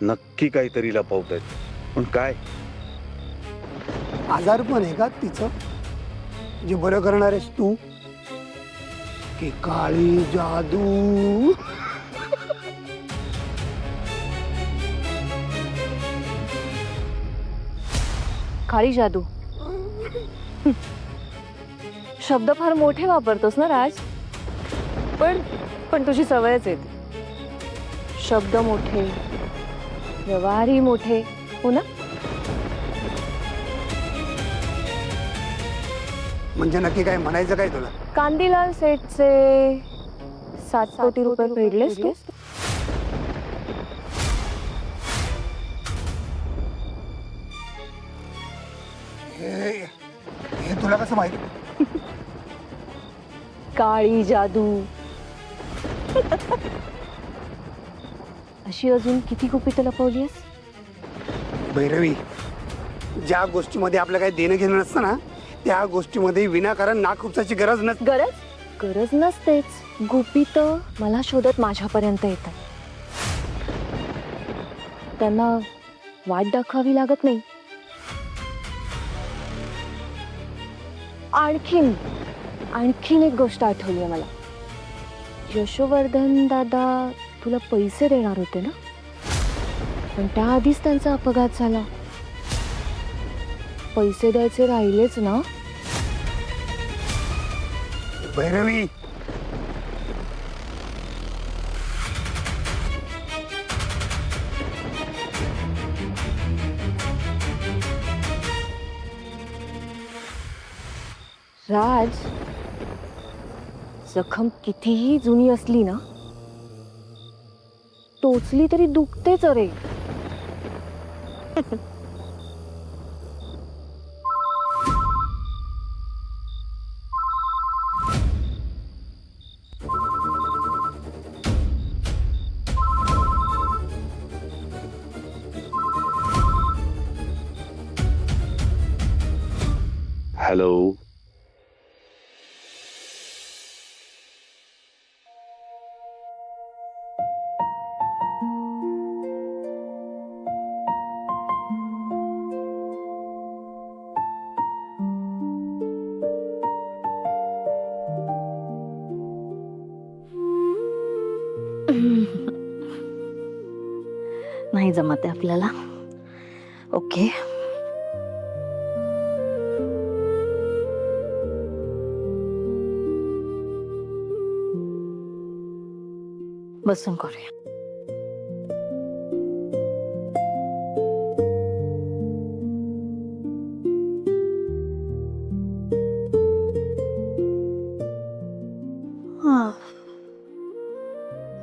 नक्की काहीतरी लपवतायत, पण काय? आजारपण आहे का तिचं जे बरं करणार आहेस तू, की काळी जादू? काळी जादू शब्द फार मोठे वापरतोस ना राज, पण पण तुझी सवयच आहे ती. शब्द मोठे, व्यवहारही मोठे, हो ना? म्हणजे नक्की काय म्हणायचं काय तुला? कांदीलाल सेठचे 7 कोटी रुपये फेडलेस तू? हे तुला कसं माहिती? काळी जादू अशी अजून किती गुपितं लपवलीस? भैरवी, ज्या गोष्टीमध्ये आपलं काही देणं घेणं नसतं ना, त्या गोष्टीमध्ये विनाकारण नाक उपचाची गरज नसते. गरज नसतेच. गुपितं मला शोधत माझ्यापर्यंत येतात. त्यांना वाट दाखवावी लागत नाही. आणखीन एक गोष्ट आठवली आहे मला. यशोवर्धन दादा तुला पैसे देणार होते ना, पण त्याआधीच त्यांचा अपघात झाला. पैसे द्यायचे राहिलेच ना? भैरवी, राज, जखम कितीही जुनी असली ना, टोचली तरी दुखतेच रे. हॅलो. नाही जमत आहे आपल्याला. ओके, बसून करूया.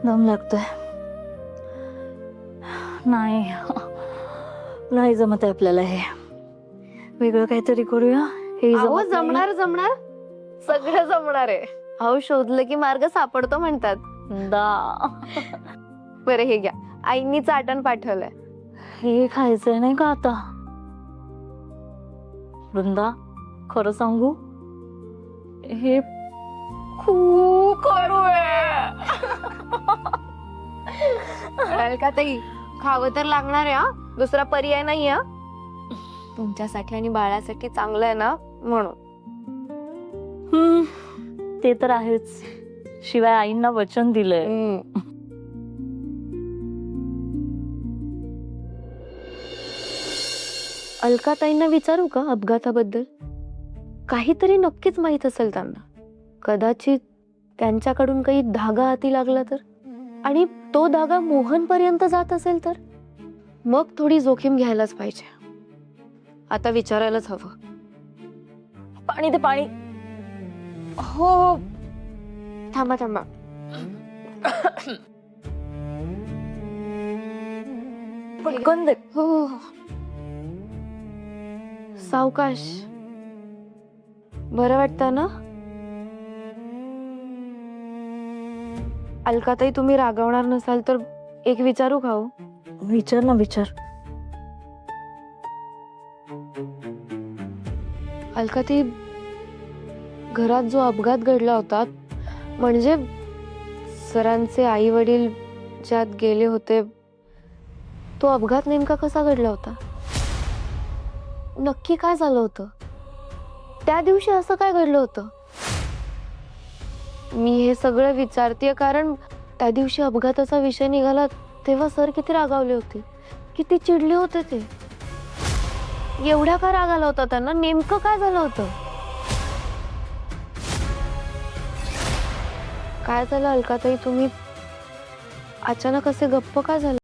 दम लागतोय. नाही जमत आहे आपल्याला. हे वेगळं काहीतरी करूया. हे जमणार सगळं जमणार आहे. अहो, शोधलं की मार्ग सापडतो म्हणतात. बरं, हे घ्या, आईनी चाटण पाठवलंय. हे खायचंय नाही का आता? वृंदा, खरं सांगू, हे खूप कडू आहे. का ताई, खावं तर लागणार आहे. हा, दुसरा पर्याय नाही. हा, तुमच्यासाठी आणि बाळासाठी चांगलं आहे ना, म्हणून. ते तर आहेच. शिवाय आईंना वचन दिलंय. अलकाताईंना विचारू का अपघाताबद्दल? काहीतरी नक्कीच माहित असेल त्यांना. कदाचित त्यांच्याकडून काही धागा हाती लागला तर, आणि तो धागा मोहन पर्यंत जात असेल तर, मग थोडी जोखीम घ्यायलाच पाहिजे. आता विचारायलाच हवं. पाणी दे, पाणी. हो, थांबा. पटकन दे. हो, सावकाश. बरं वाटतं ना? अलकाताई, तुम्ही रागवणार नसाल तर एक विचारू का? हो, विचार ना, विचार. अलकाताई, घरात जो अपघात घडला होता, म्हणजे सरांचे आई वडील ज्यात गेले होते, तो अपघात नेमका कसा घडला होता? नक्की काय झालं होतं? त्या दिवशी असं काय घडलं होतं? मी हे सगळं विचारतेय कारण त्या दिवशी अपघाताचा विषय निघाला तेव्हा सर किती रागावले होते, किती चिडले होते ते. एवढा का राग आला होता त्यांना? नेमकं काय झालं होतं? काय झालं अलकाताई, तुम्ही अचानक असे गप्प का झाला?